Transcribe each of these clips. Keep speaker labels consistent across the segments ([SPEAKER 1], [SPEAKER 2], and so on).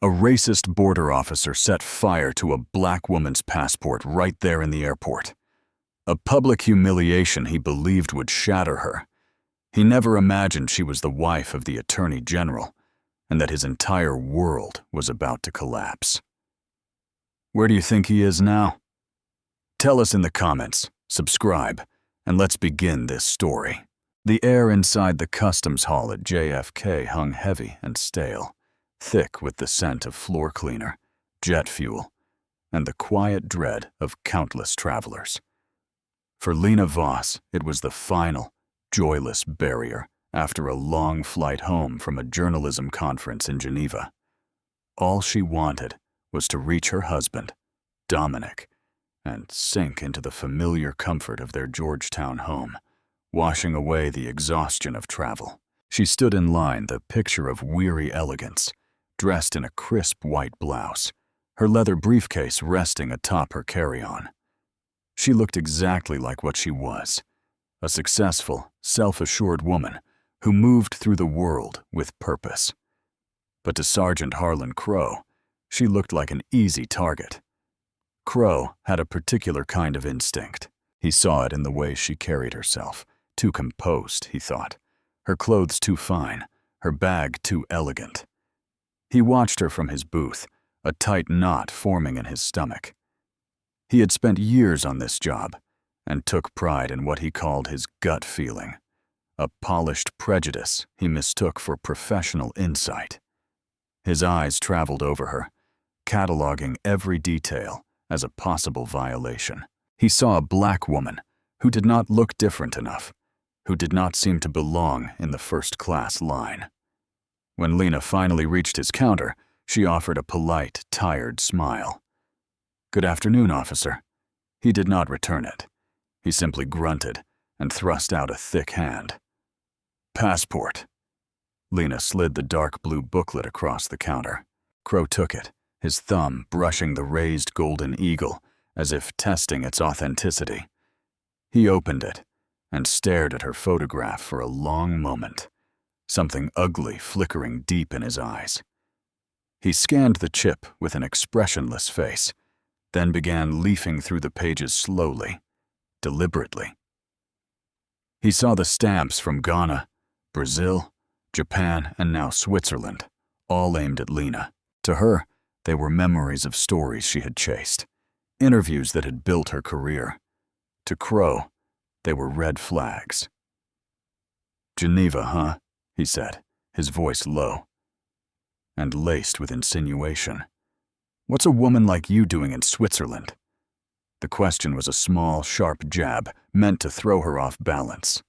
[SPEAKER 1] A racist border officer set fire to a black woman's passport right there in the airport. A public humiliation he believed would shatter her. He never imagined she was the wife of the Attorney General, and that his entire world was about to collapse. Where do you think he is now? Tell us in the comments, subscribe, and let's begin this story. The air inside the customs hall at JFK hung heavy and stale, thick with the scent of floor cleaner, jet fuel, and the quiet dread of countless travelers. For Lena Voss, it was the final, joyless barrier after a long flight home from a journalism conference in Geneva. All she wanted was to reach her husband, Dominic, and sink into the familiar comfort of their Georgetown home, washing away the exhaustion of travel. She stood in line, the picture of weary elegance, dressed in a crisp white blouse, her leather briefcase resting atop her carry-on. She looked exactly like what she was, a successful, self-assured woman who moved through the world with purpose. But to Sergeant Harlan Crow, she looked like an easy target. Crow had a particular kind of instinct. He saw it in the way she carried herself, too composed, he thought, her clothes too fine, her bag too elegant. He watched her from his booth, a tight knot forming in his stomach. He had spent years on this job and took pride in what he called his gut feeling, a polished prejudice he mistook for professional insight. His eyes traveled over her, cataloging every detail as a possible violation. He saw a black woman who did not look different enough, who did not seem to belong in the first-class line. When Lena finally reached his counter, she offered a polite, tired smile. "Good afternoon, officer." He did not return it. He simply grunted and thrust out a thick hand. "Passport." Lena slid the dark blue booklet across the counter. Crow took it, his thumb brushing the raised golden eagle as if testing its authenticity. He opened it and stared at her photograph for a long moment, something ugly flickering deep in his eyes. He scanned the chip with an expressionless face, then began leafing through the pages slowly, deliberately. He saw the stamps from Ghana, Brazil, Japan, and now Switzerland, all aimed at Lena. To her, they were memories of stories she had chased, interviews that had built her career. To Crow, they were red flags. "Geneva, huh?" he said, his voice low and laced with insinuation. "What's a woman like you doing in Switzerland?" The question was a small, sharp jab meant to throw her off balance.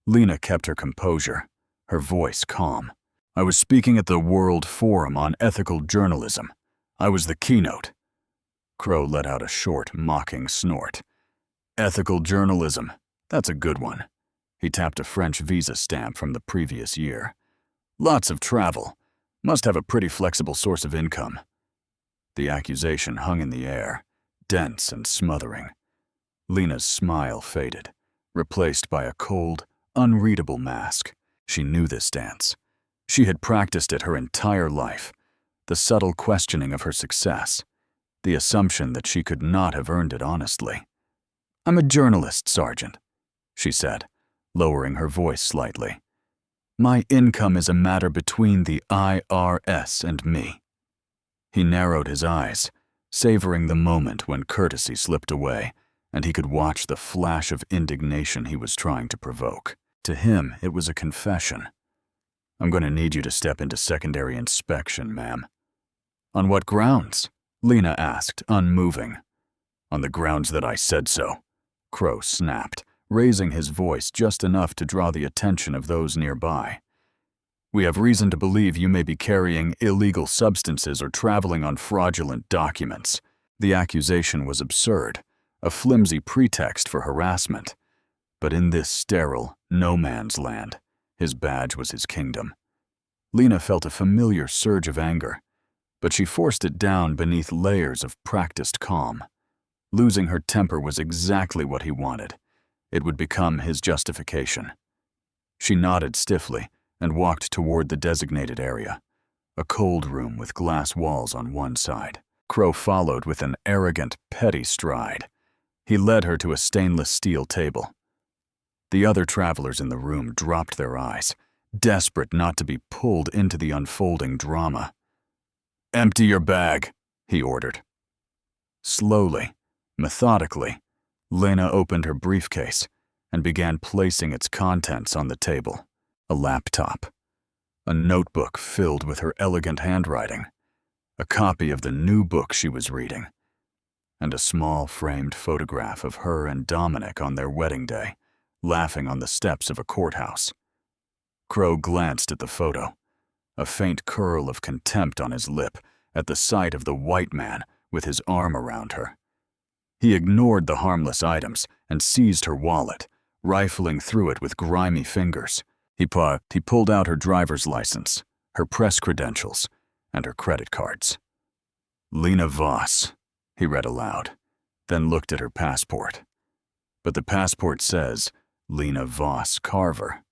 [SPEAKER 1] Lena kept her composure, her voice calm. "I was speaking at the World Forum on Ethical Journalism. I was the keynote." Crow let out a short, mocking snort. "Ethical journalism, that's a good one." He tapped a French visa stamp from the previous year. "Lots of travel. Must have a pretty flexible source of income." The accusation hung in the air, dense and smothering. Lena's smile faded, replaced by a cold, unreadable mask. She knew this dance. She had practiced it her entire life, the subtle questioning of her success, the assumption that she could not have earned it honestly. "I'm a journalist, Sergeant," she said, lowering her voice slightly. "My income is a matter between the IRS and me." He narrowed his eyes, savoring the moment when courtesy slipped away and he could watch the flash of indignation he was trying to provoke. To him, it was a confession. "I'm going to need you to step into secondary inspection, ma'am." "On what grounds?" Lena asked, unmoving. "On the grounds that I said so," Crow snapped, raising his voice just enough to draw the attention of those nearby. "We have reason to believe you may be carrying illegal substances or traveling on fraudulent documents." The accusation was absurd, a flimsy pretext for harassment. But in this sterile, no-man's land, his badge was his kingdom. Lena felt a familiar surge of anger, but she forced it down beneath layers of practiced calm. Losing her temper was exactly what he wanted. It would become his justification. She nodded stiffly and walked toward the designated area, a cold room with glass walls on one side. Crow followed with an arrogant, petty stride. He led her to a stainless steel table. The other travelers in the room dropped their eyes, desperate not to be pulled into the unfolding drama. "Empty your bag," he ordered. Slowly, methodically, Lena opened her briefcase and began placing its contents on the table. A laptop, a notebook filled with her elegant handwriting, a copy of the new book she was reading, and a small framed photograph of her and Dominic on their wedding day, laughing on the steps of a courthouse. Crow glanced at the photo, a faint curl of contempt on his lip at the sight of the white man with his arm around her. He ignored the harmless items and seized her wallet, rifling through it with grimy fingers. He pulled out her driver's license, her press credentials, and her credit cards. "Lena Voss," he read aloud, then looked at her passport. But the passport says Lena Voss Carver.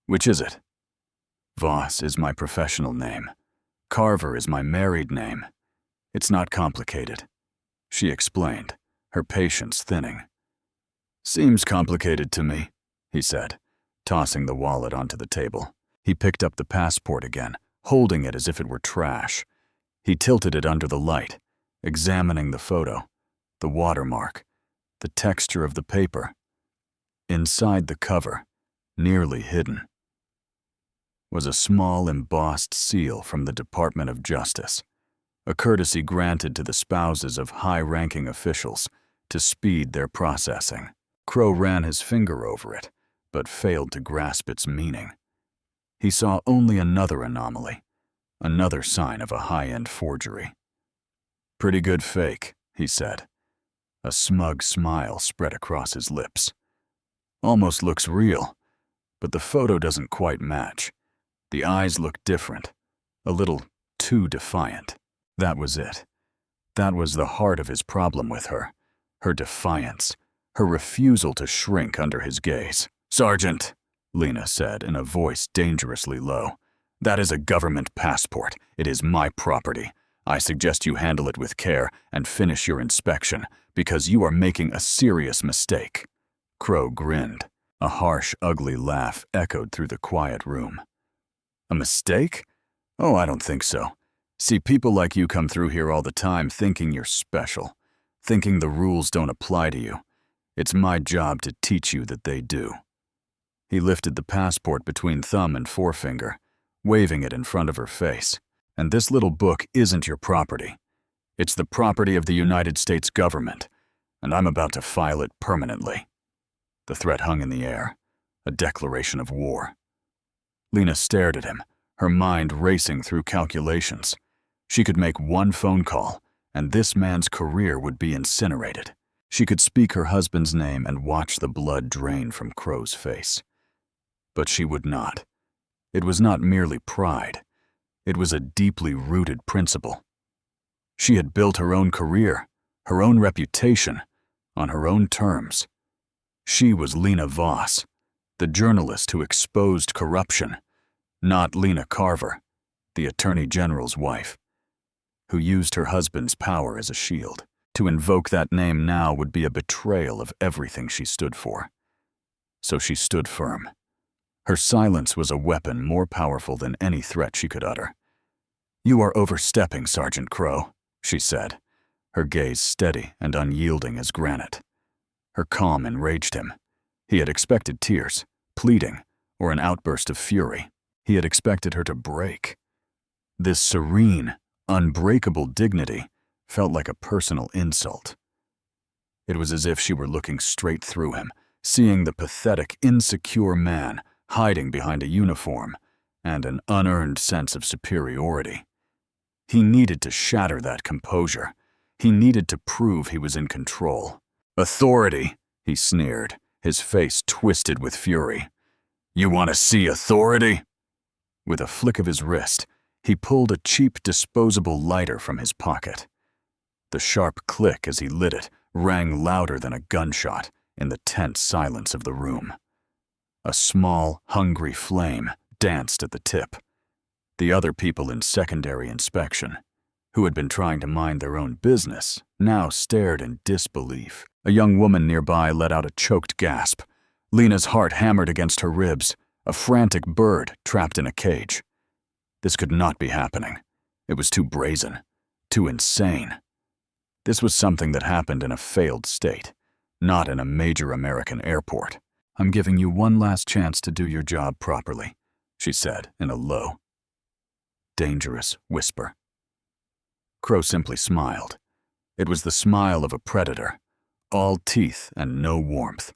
[SPEAKER 1] Which is it? Voss is my professional name. Carver is my married name. It's not complicated, she explained, her patience thinning. "Seems complicated to me," he said, tossing the wallet onto the table. He picked up the passport again, holding it as if it were trash. He tilted it under the light, examining the photo, the watermark, the texture of the paper. Inside the cover, nearly hidden, was a small embossed seal from the Department of Justice, a courtesy granted to the spouses of high-ranking officials to speed their processing. Crow ran his finger over it, but failed to grasp its meaning. He saw only another anomaly, another sign of a high-end forgery. "Pretty good fake," he said. A smug smile spread across his lips. "Almost looks real, but the photo doesn't quite match. The eyes look different, a little too defiant." That was it. That was the heart of his problem with her, her defiance, her refusal to shrink under his gaze. "Sergeant," Lena said in a voice dangerously low, "that is a government passport. It is my property. I suggest you handle it with care and finish your inspection, because you are making a serious mistake." Crow grinned. A harsh, ugly laugh echoed through the quiet room. "A mistake? Oh, I don't think so. See, people like you come through here all the time thinking you're special, thinking the rules don't apply to you. It's my job to teach you that they do." He lifted the passport between thumb and forefinger, waving it in front of her face. "And this little book isn't your property. It's the property of the United States government, and I'm about to file it permanently." The threat hung in the air, a declaration of war. Lena stared at him, her mind racing through calculations. She could make one phone call, and this man's career would be incinerated. She could speak her husband's name and watch the blood drain from Crow's face. But she would not. It was not merely pride. It was a deeply rooted principle. She had built her own career, her own reputation, on her own terms. She was Lena Voss, the journalist who exposed corruption, not Lena Carver, the Attorney General's wife, who used her husband's power as a shield. To invoke that name now would be a betrayal of everything she stood for. So she stood firm. Her silence was a weapon more powerful than any threat she could utter. "You are overstepping, Sergeant Crow," she said, her gaze steady and unyielding as granite. Her calm enraged him. He had expected tears, pleading, or an outburst of fury. He had expected her to break. This serene, unbreakable dignity felt like a personal insult. It was as if she were looking straight through him, seeing the pathetic, insecure man hiding behind a uniform and an unearned sense of superiority. He needed to shatter that composure. He needed to prove he was in control. "Authority," he sneered, his face twisted with fury. "You want to see authority?" With a flick of his wrist, he pulled a cheap disposable lighter from his pocket. The sharp click as he lit it rang louder than a gunshot in the tense silence of the room. A small, hungry flame danced at the tip. The other people in secondary inspection, who had been trying to mind their own business, now stared in disbelief. A young woman nearby let out a choked gasp. Lena's heart hammered against her ribs, a frantic bird trapped in a cage. This could not be happening. It was too brazen, too insane. This was something that happened in a failed state, not in a major American airport. "I'm giving you one last chance to do your job properly," she said in a low, dangerous whisper. Crow simply smiled. It was the smile of a predator, all teeth and no warmth.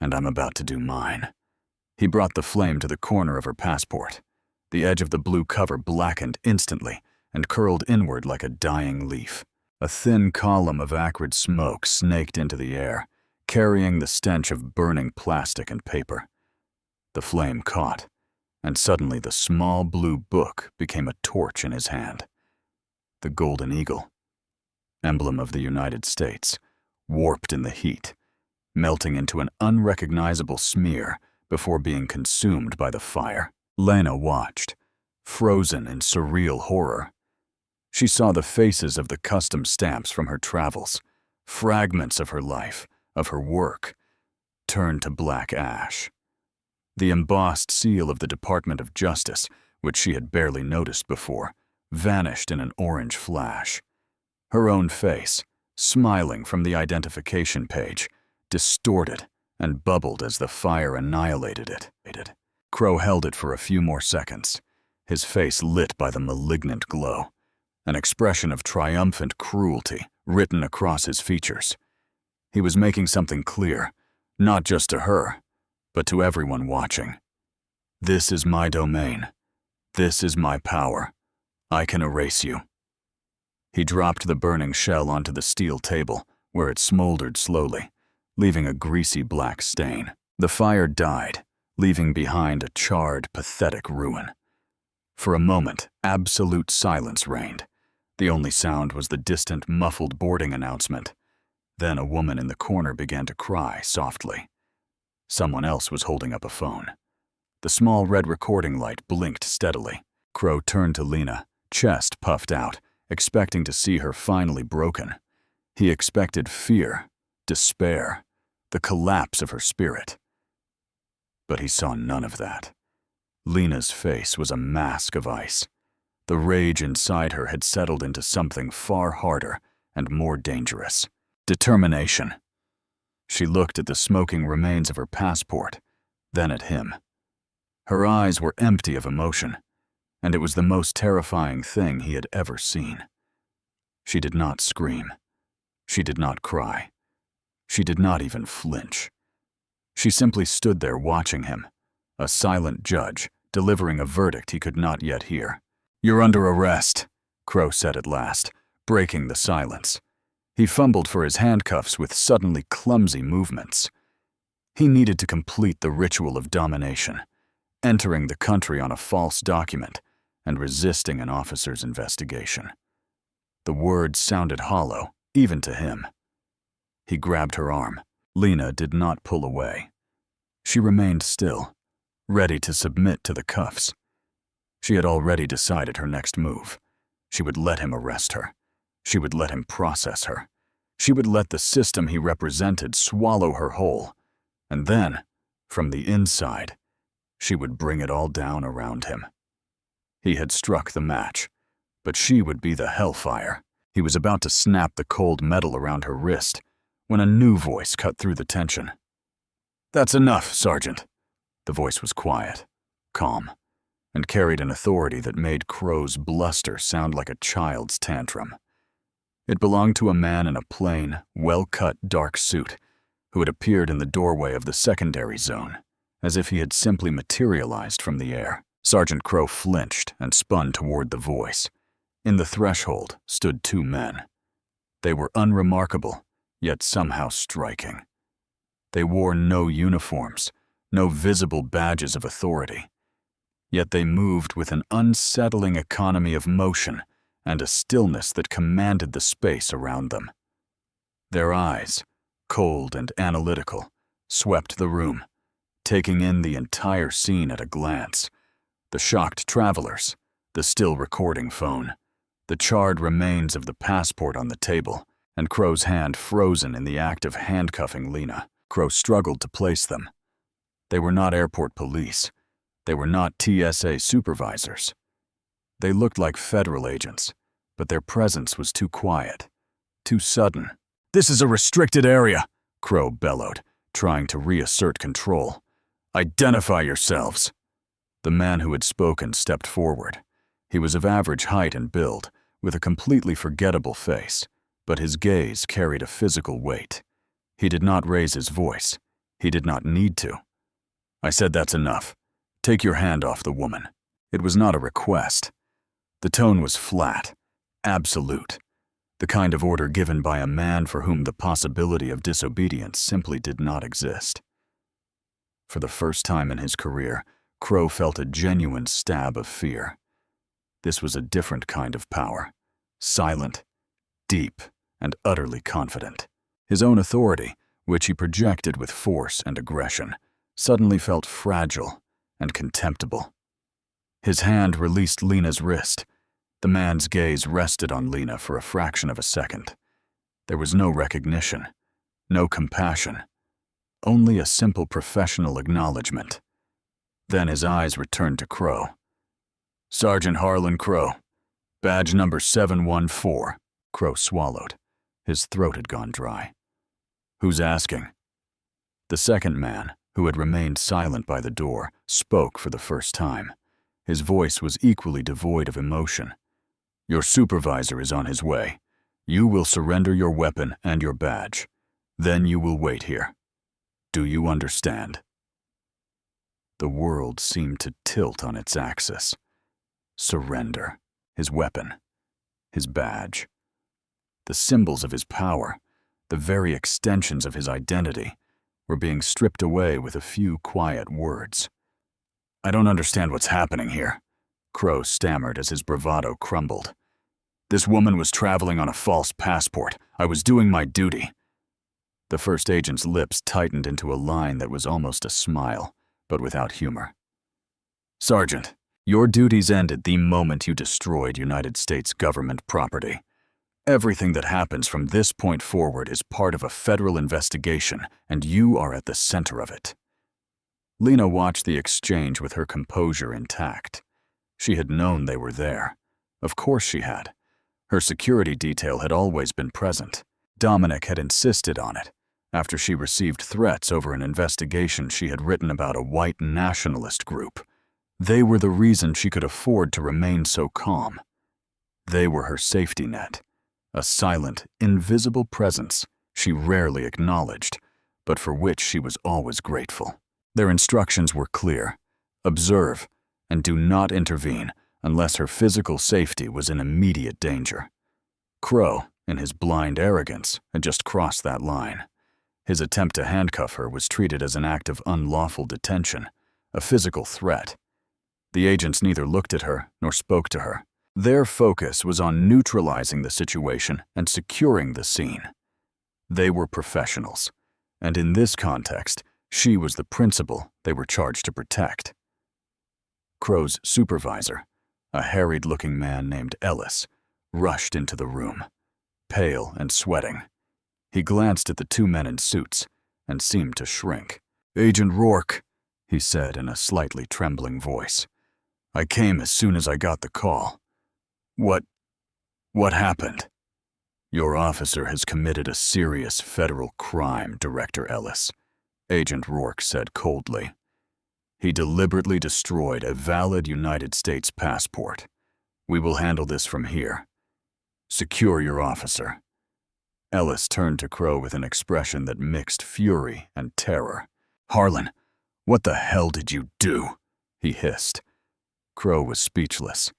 [SPEAKER 1] "And I'm about to do mine." He brought the flame to the corner of her passport. The edge of the blue cover blackened instantly and curled inward like a dying leaf. A thin column of acrid smoke snaked into the air, carrying the stench of burning plastic and paper. The flame caught, and suddenly the small blue book became a torch in his hand. The golden eagle, emblem of the United States, warped in the heat, melting into an unrecognizable smear before being consumed by the fire. Lena watched, frozen in surreal horror. She saw the faces of the custom stamps from her travels, fragments of her life, of her work, turn to black ash. The embossed seal of the Department of Justice, which she had barely noticed before, vanished in an orange flash. Her own face, smiling from the identification page, distorted and bubbled as the fire annihilated it. Crow held it for a few more seconds, his face lit by the malignant glow, an expression of triumphant cruelty written across his features. He was making something clear, not just to her, but to everyone watching. "This is my domain. This is my power. I can erase you." He dropped the burning shell onto the steel table, where it smoldered slowly, leaving a greasy black stain. The fire died, leaving behind a charred, pathetic ruin. For a moment, absolute silence reigned. The only sound was the distant, muffled boarding announcement. Then a woman in the corner began to cry softly. Someone else was holding up a phone. The small red recording light blinked steadily. Crow turned to Lena, chest puffed out, expecting to see her finally broken. He expected fear, despair, the collapse of her spirit. But he saw none of that. Lena's face was a mask of ice. The rage inside her had settled into something far harder and more dangerous. Determination. She looked at the smoking remains of her passport, then at him. Her eyes were empty of emotion, and it was the most terrifying thing he had ever seen. She did not scream. She did not cry. She did not even flinch. She simply stood there watching him, a silent judge delivering a verdict he could not yet hear. "You're under arrest," Crow said at last, breaking the silence. He fumbled for his handcuffs with suddenly clumsy movements. He needed to complete the ritual of domination, entering the country on a false document and resisting an officer's investigation. The words sounded hollow, even to him. He grabbed her arm. Lena did not pull away. She remained still, ready to submit to the cuffs. She had already decided her next move. She would let him arrest her. She would let him process her. She would let the system he represented swallow her whole. And then, from the inside, she would bring it all down around him. He had struck the match, but she would be the hellfire. He was about to snap the cold metal around her wrist when a new voice cut through the tension. "That's enough, Sergeant." The voice was quiet, calm, and carried an authority that made Crow's bluster sound like a child's tantrum. It belonged to a man in a plain, well-cut dark suit who had appeared in the doorway of the secondary zone, as if he had simply materialized from the air. Sergeant Crow flinched and spun toward the voice. In the threshold stood two men. They were unremarkable, yet somehow striking. They wore no uniforms, no visible badges of authority. Yet they moved with an unsettling economy of motion and a stillness that commanded the space around them. Their eyes, cold and analytical, swept the room, taking in the entire scene at a glance, The shocked travelers, the still recording phone, the charred remains of the passport on the table, and Crow's hand frozen in the act of handcuffing Lena. Crow struggled to place them. They were not airport police. They were not TSA supervisors. They looked like federal agents, but their presence was too quiet, too sudden. "This is a restricted area," Crow bellowed, trying to reassert control. "Identify yourselves." The man who had spoken stepped forward. He was of average height and build, with a completely forgettable face, but his gaze carried a physical weight. He did not raise his voice. He did not need to. "I said that's enough. Take your hand off the woman." It was not a request. The tone was flat, absolute, the kind of order given by a man for whom the possibility of disobedience simply did not exist. For the first time in his career, Crow felt a genuine stab of fear. This was a different kind of power, silent, deep, and utterly confident. His own authority, which he projected with force and aggression, suddenly felt fragile and contemptible. His hand released Lena's wrist. The man's gaze rested on Lena for a fraction of a second. There was no recognition, no compassion, only a simple professional acknowledgement. Then his eyes returned to Crow. "Sergeant Harlan Crow, badge number 714. Crow swallowed. His throat had gone dry. "Who's asking?" The second man, who had remained silent by the door, spoke for the first time. His voice was equally devoid of emotion. "Your supervisor is on his way. You will surrender your weapon and your badge. Then you will wait here. Do you understand?" The world seemed to tilt on its axis. Surrender. His weapon. His badge. The symbols of his power, the very extensions of his identity, were being stripped away with a few quiet words. "I don't understand what's happening here," Crow stammered as his bravado crumbled. "This woman was traveling on a false passport. I was doing my duty." The first agent's lips tightened into a line that was almost a smile, but without humor. "Sergeant, your duties ended the moment you destroyed United States government property. Everything that happens from this point forward is part of a federal investigation, and you are at the center of it." Lena watched the exchange with her composure intact. She had known they were there. Of course she had. Her security detail had always been present. Dominic had insisted on it, after she received threats over an investigation she had written about a white nationalist group. They were the reason she could afford to remain so calm. They were her safety net, a silent, invisible presence she rarely acknowledged, but for which she was always grateful. Their instructions were clear: observe and do not intervene unless her physical safety was in immediate danger. Crow, in his blind arrogance, had just crossed that line. His attempt to handcuff her was treated as an act of unlawful detention, a physical threat. The agents neither looked at her nor spoke to her. Their focus was on neutralizing the situation and securing the scene. They were professionals, and in this context, she was the principal they were charged to protect. Crow's supervisor, a harried-looking man named Ellis, rushed into the room, pale and sweating. He glanced at the two men in suits and seemed to shrink. "Agent Rourke," he said in a slightly trembling voice. "I came as soon as I got the call. What happened?" "Your officer has committed a serious federal crime, Director Ellis," Agent Rourke said coldly. "He deliberately destroyed a valid United States passport. We will handle this from here. Secure your officer." Ellis turned to Crow with an expression that mixed fury and terror. "Harlan, what the hell did you do?" he hissed. Crow was speechless.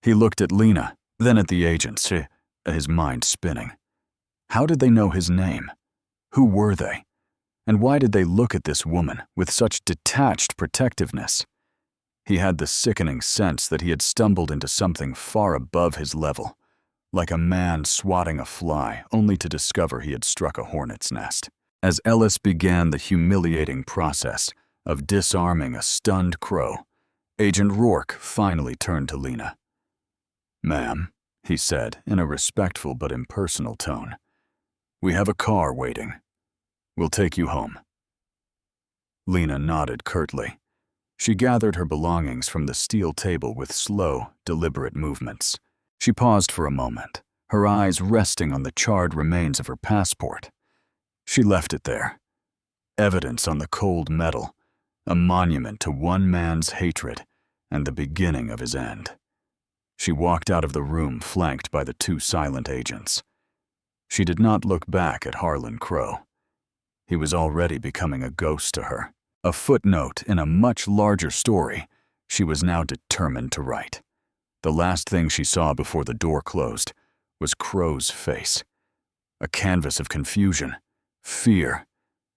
[SPEAKER 1] He looked at Lena, then at the agents, his mind spinning. How did they know his name? Who were they? And why did they look at this woman with such detached protectiveness? He had the sickening sense that he had stumbled into something far above his level, like a man swatting a fly only to discover he had struck a hornet's nest. As Ellis began the humiliating process of disarming a stunned Crow, Agent Rourke finally turned to Lena. "Ma'am," he said in a respectful but impersonal tone, "we have a car waiting. We'll take you home." Lena nodded curtly. She gathered her belongings from the steel table with slow, deliberate movements. She paused for a moment, her eyes resting on the charred remains of her passport. She left it there. Evidence on the cold metal, a monument to one man's hatred and the beginning of his end. She walked out of the room flanked by the two silent agents. She did not look back at Harlan Crow. He was already becoming a ghost to her, a footnote in a much larger story she was now determined to write. The last thing she saw before the door closed was Crow's face, a canvas of confusion, fear,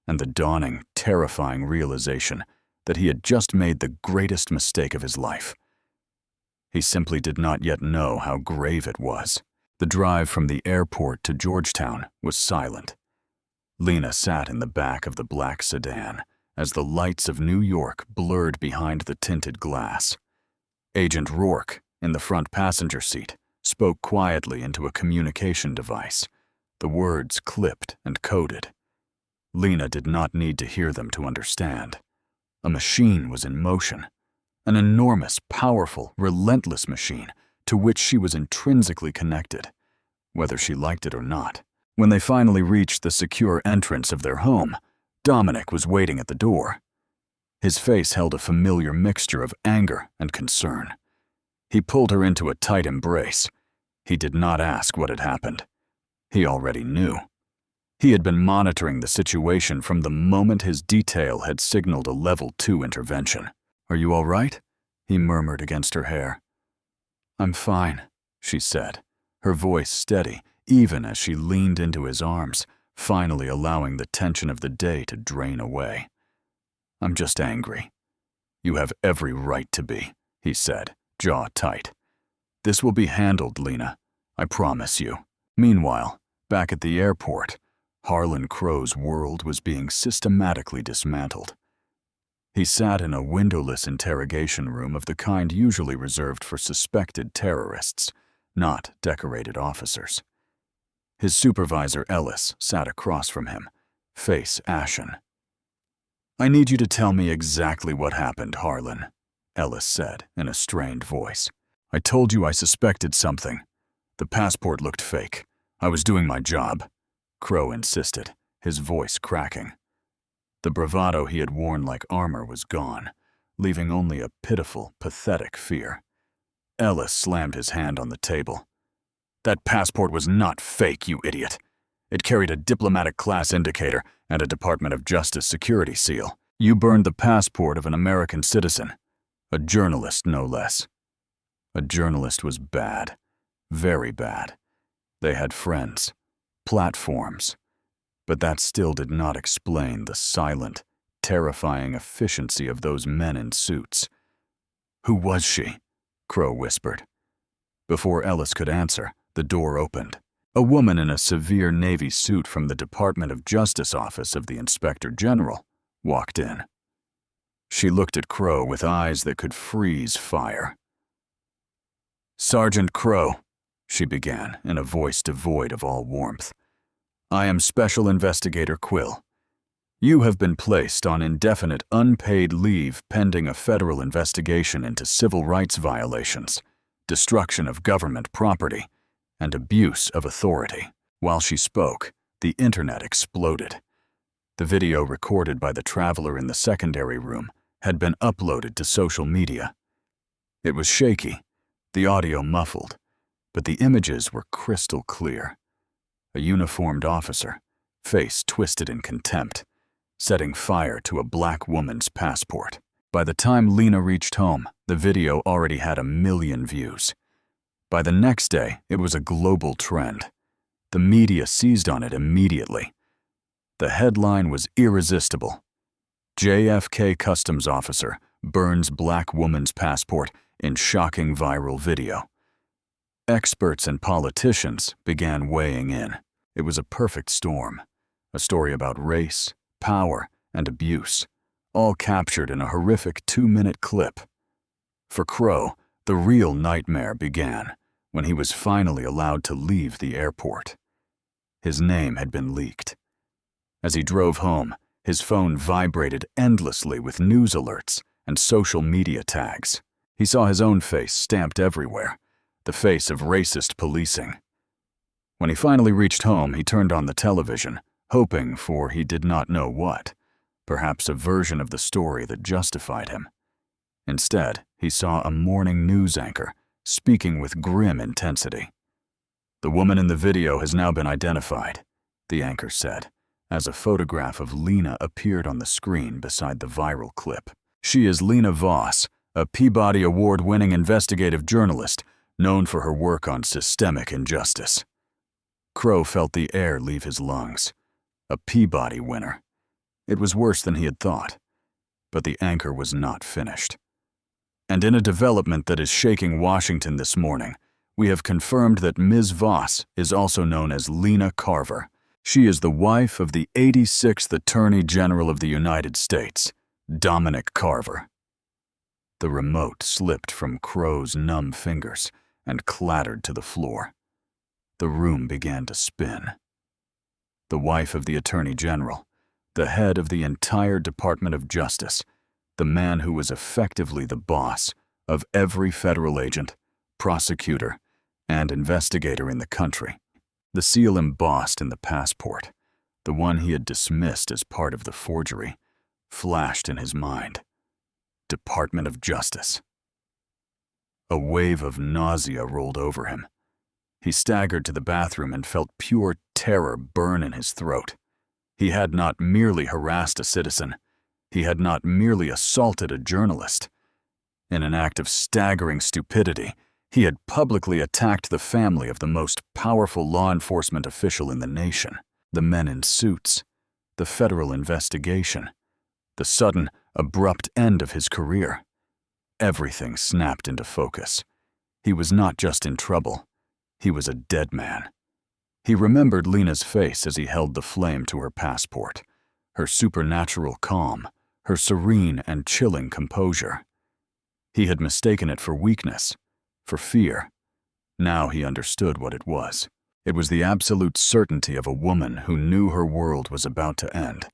[SPEAKER 1] and the dawning, terrifying realization that he had just made the greatest mistake of his life. He simply did not yet know how grave it was. The drive from the airport to Georgetown was silent. Lena sat in the back of the black sedan as the lights of New York blurred behind the tinted glass. Agent Rourke, in the front passenger seat, spoke quietly into a communication device, the words clipped and coded. Lena did not need to hear them to understand. A machine was in motion, an enormous, powerful, relentless machine to which she was intrinsically connected, whether she liked it or not. When they finally reached the secure entrance of their home, Dominic was waiting at the door. His face held a familiar mixture of anger and concern. He pulled her into a tight embrace. He did not ask what had happened. He already knew. He had been monitoring the situation from the moment his detail had signaled a Level 2 intervention. "Are you all right?" he murmured against her hair. "I'm fine," she said, her voice steady, even as she leaned into his arms, finally allowing the tension of the day to drain away. "I'm just angry." "You have every right to be," he said, jaw tight. "This will be handled, Lena. I promise you." Meanwhile, back at the airport, Harlan Crow's world was being systematically dismantled. He sat in a windowless interrogation room of the kind usually reserved for suspected terrorists, not decorated officers. His supervisor, Ellis, sat across from him, face ashen. "I need you to tell me exactly what happened, Harlan," Ellis said in a strained voice. "I told you I suspected something. The passport looked fake. I was doing my job," Crow insisted, his voice cracking. The bravado he had worn like armor was gone, leaving only a pitiful, pathetic fear. Ellis slammed his hand on the table. "That passport was not fake, you idiot. It carried a diplomatic class indicator and a Department of Justice security seal. You burned the passport of an American citizen, a journalist no less." A journalist was bad, very bad. They had friends, platforms, but that still did not explain the silent, terrifying efficiency of those men in suits. "Who was she?" Crow whispered. Before Ellis could answer, the door opened. A woman in a severe Navy suit from the Department of Justice office of the Inspector General walked in. She looked at Crow with eyes that could freeze fire. "Sergeant Crow," she began in a voice devoid of all warmth, "I am Special Investigator Quill. You have been placed on indefinite unpaid leave pending a federal investigation into civil rights violations, destruction of government property, and abuse of authority." While she spoke, the internet exploded. The video recorded by the traveler in the secondary room had been uploaded to social media. It was shaky, the audio muffled, but the images were crystal clear. A uniformed officer, face twisted in contempt, setting fire to a black woman's passport. By the time Lena reached home, the video already had 1 million views. By the next day, it was a global trend. The media seized on it immediately. The headline was irresistible. "JFK Customs Officer burns black woman's passport in shocking viral video." Experts and politicians began weighing in. It was a perfect storm, a story about race, power, and abuse, all captured in a horrific 2-minute clip. For Crow, the real nightmare began when he was finally allowed to leave the airport. His name had been leaked. As he drove home, his phone vibrated endlessly with news alerts and social media tags. He saw his own face stamped everywhere, the face of racist policing. When he finally reached home, he turned on the television, hoping for he did not know what, perhaps a version of the story that justified him. Instead, he saw a morning news anchor speaking with grim intensity. "The woman in the video has now been identified," the anchor said, as a photograph of Lena appeared on the screen beside the viral clip. "She is Lena Voss, a Peabody Award-winning investigative journalist known for her work on systemic injustice." Crow felt the air leave his lungs. A Peabody winner. It was worse than he had thought. But the anchor was not finished. "And in a development that is shaking Washington this morning, we have confirmed that Ms. Voss is also known as Lena Carver. She is the wife of the 86th Attorney General of the United States, Dominic Carver." The remote slipped from Crow's numb fingers and clattered to the floor. The room began to spin. The wife of the Attorney General, the head of the entire Department of Justice, the man who was effectively the boss of every federal agent, prosecutor, and investigator in the country. The seal embossed in the passport, the one he had dismissed as part of the forgery, flashed in his mind. Department of Justice. A wave of nausea rolled over him. He staggered to the bathroom and felt pure terror burn in his throat. He had not merely harassed a citizen. He had not merely assaulted a journalist. In an act of staggering stupidity, he had publicly attacked the family of the most powerful law enforcement official in the nation, the men in suits, the federal investigation, the sudden, abrupt end of his career. Everything snapped into focus. He was not just in trouble. He was a dead man. He remembered Lena's face as he held the flame to her passport, her supernatural calm, her serene and chilling composure. He had mistaken it for weakness, for fear. Now he understood what it was. It was the absolute certainty of a woman who knew her world was about to end,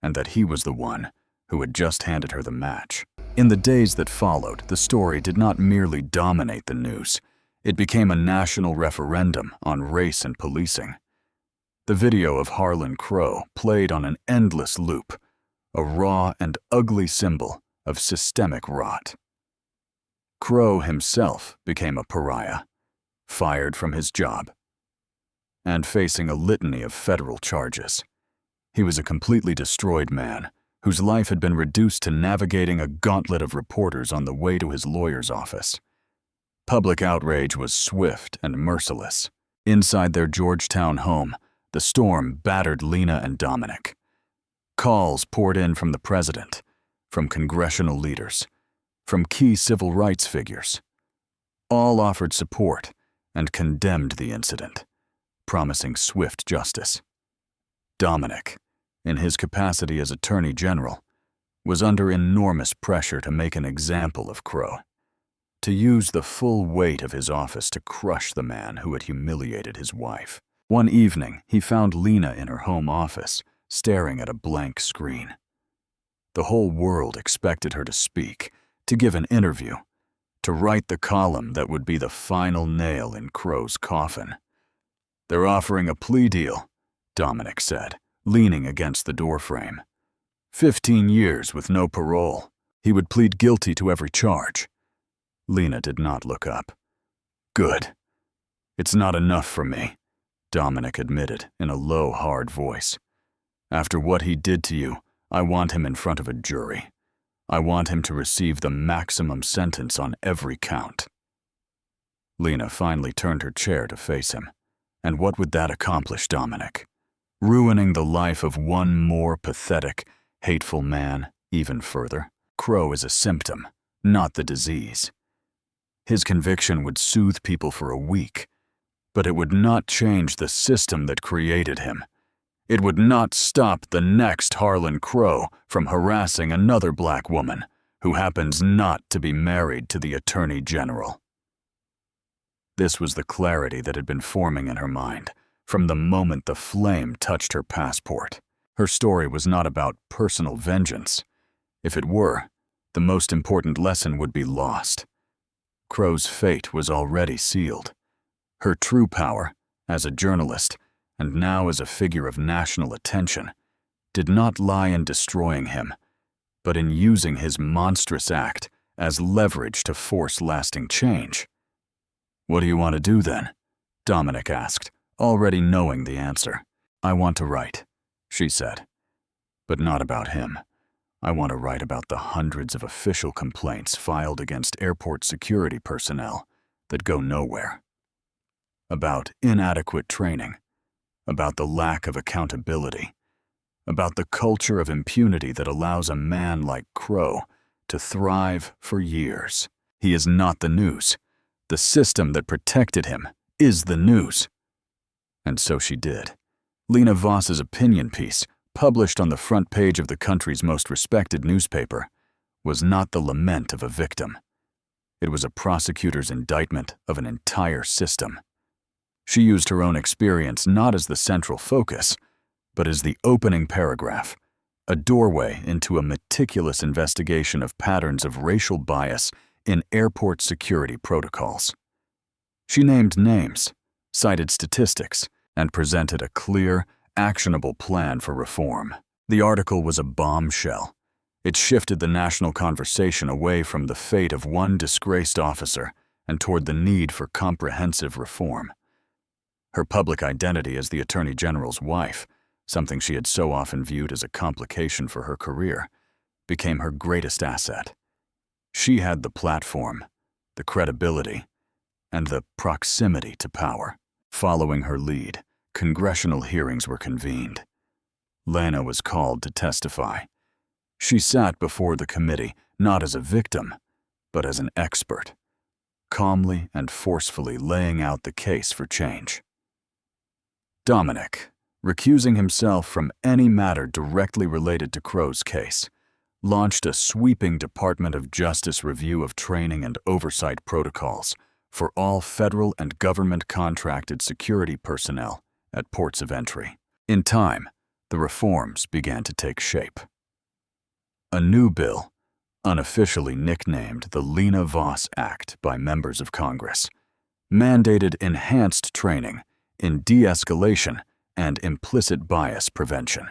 [SPEAKER 1] and that he was the one who had just handed her the match. In the days that followed, the story did not merely dominate the news. It became a national referendum on race and policing. The video of Harlan Crow played on an endless loop, a raw and ugly symbol of systemic rot. Crow himself became a pariah, fired from his job, and facing a litany of federal charges. He was a completely destroyed man whose life had been reduced to navigating a gauntlet of reporters on the way to his lawyer's office. Public outrage was swift and merciless. Inside their Georgetown home, the storm battered Lena and Dominic. Calls poured in from the president, from congressional leaders, from key civil rights figures. All offered support and condemned the incident, promising swift justice. Dominic, in his capacity as Attorney General, was under enormous pressure to make an example of Crow, to use the full weight of his office to crush the man who had humiliated his wife. One evening, he found Lena in her home office, staring at a blank screen. The whole world expected her to speak, to give an interview, to write the column that would be the final nail in Crow's coffin. "They're offering a plea deal," Dominic said, leaning against the doorframe. 15 years with no parole. He would plead guilty to every charge. Lena did not look up. "Good. It's not enough for me," Dominic admitted in a low, hard voice. "After what he did to you, I want him in front of a jury. I want him to receive the maximum sentence on every count." Lena finally turned her chair to face him. And what would that accomplish, Dominic? Ruining the life of one more pathetic, hateful man even further? Crow is a symptom, not the disease. His conviction would soothe people for a week, but it would not change the system that created him. It would not stop the next Harlan Crow from harassing another black woman who happens not to be married to the Attorney General. This was the clarity that had been forming in her mind from the moment the flame touched her passport. Her story was not about personal vengeance. If it were, the most important lesson would be lost. Crow's fate was already sealed. Her true power, as a journalist, and now as a figure of national attention, did not lie in destroying him, but in using his monstrous act as leverage to force lasting change. "What do you want to do then?" Dominic asked, already knowing the answer. "I want to write," she said. "But not about him. I want to write about the hundreds of official complaints filed against airport security personnel that go nowhere. About inadequate training, about the lack of accountability, about the culture of impunity that allows a man like Crow to thrive for years. He is not the news. The system that protected him is the news." And so she did. Lena Voss's opinion piece, published on the front page of the country's most respected newspaper, was not the lament of a victim. It was a prosecutor's indictment of an entire system. She used her own experience not as the central focus, but as the opening paragraph, a doorway into a meticulous investigation of patterns of racial bias in airport security protocols. She named names, cited statistics, and presented a clear, actionable plan for reform. The article was a bombshell. It shifted the national conversation away from the fate of one disgraced officer and toward the need for comprehensive reform. Her public identity as the Attorney General's wife, something she had so often viewed as a complication for her career, became her greatest asset. She had the platform, the credibility, and the proximity to power. Following her lead, congressional hearings were convened. Lena was called to testify. She sat before the committee not as a victim, but as an expert, calmly and forcefully laying out the case for change. Dominic, recusing himself from any matter directly related to Crow's case, launched a sweeping Department of Justice review of training and oversight protocols for all federal and government-contracted security personnel at ports of entry. In time, the reforms began to take shape. A new bill, unofficially nicknamed the Lena Voss Act by members of Congress, mandated enhanced training in de-escalation and implicit bias prevention.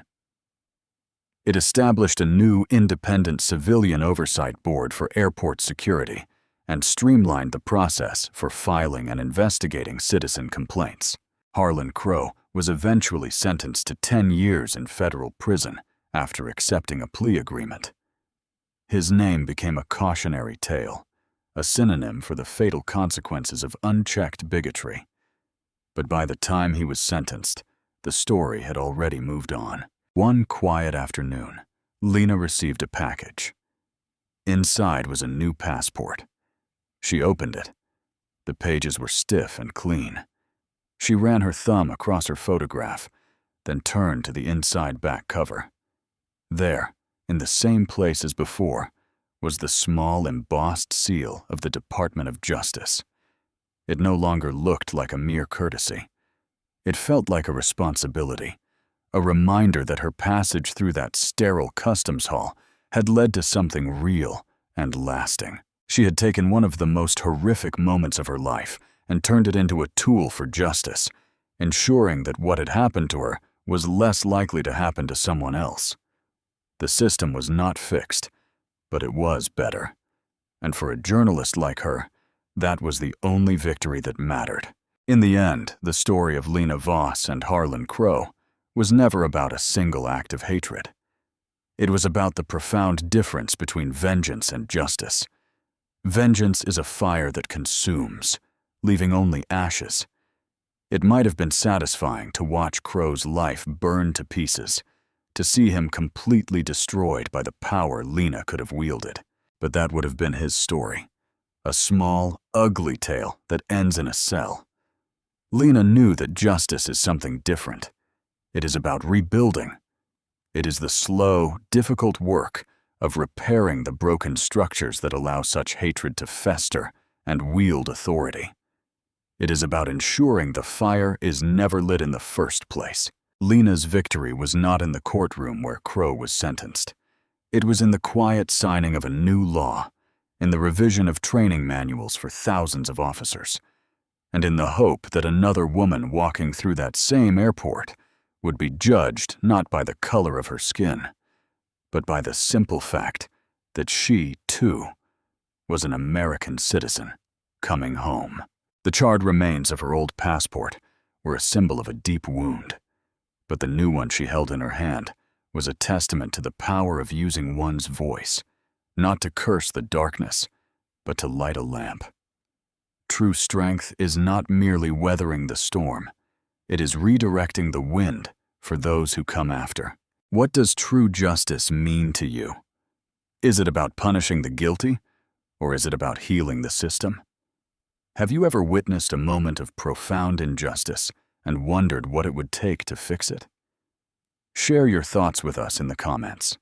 [SPEAKER 1] It established a new independent civilian oversight board for airport security and streamlined the process for filing and investigating citizen complaints. Harlan Crow was eventually sentenced to 10 years in federal prison after accepting a plea agreement. His name became a cautionary tale, a synonym for the fatal consequences of unchecked bigotry. But by the time he was sentenced, the story had already moved on. One quiet afternoon, Lena received a package. Inside was a new passport. She opened it. The pages were stiff and clean. She ran her thumb across her photograph, then turned to the inside back cover. There, in the same place as before, was the small embossed seal of the Department of Justice. It no longer looked like a mere courtesy. It felt like a responsibility, a reminder that her passage through that sterile customs hall had led to something real and lasting. She had taken one of the most horrific moments of her life and turned it into a tool for justice, ensuring that what had happened to her was less likely to happen to someone else. The system was not fixed, but it was better. And for a journalist like her, that was the only victory that mattered. In the end, the story of Lena Voss and Harlan Crow was never about a single act of hatred. It was about the profound difference between vengeance and justice. Vengeance is a fire that consumes, leaving only ashes. It might have been satisfying to watch Crow's life burn to pieces, to see him completely destroyed by the power Lena could have wielded. But that would have been his story. A small, ugly tale that ends in a cell. Lena knew that justice is something different. It is about rebuilding. It is the slow, difficult work of repairing the broken structures that allow such hatred to fester and wield authority. It is about ensuring the fire is never lit in the first place. Lena's victory was not in the courtroom where Crow was sentenced. It was in the quiet signing of a new law, in the revision of training manuals for thousands of officers, and in the hope that another woman walking through that same airport would be judged not by the color of her skin, but by the simple fact that she, too, was an American citizen coming home. The charred remains of her old passport were a symbol of a deep wound, but the new one she held in her hand was a testament to the power of using one's voice, not to curse the darkness, but to light a lamp. True strength is not merely weathering the storm. It is redirecting the wind for those who come after. What does true justice mean to you? Is it about punishing the guilty, or is it about healing the system? Have you ever witnessed a moment of profound injustice and wondered what it would take to fix it? Share your thoughts with us in the comments.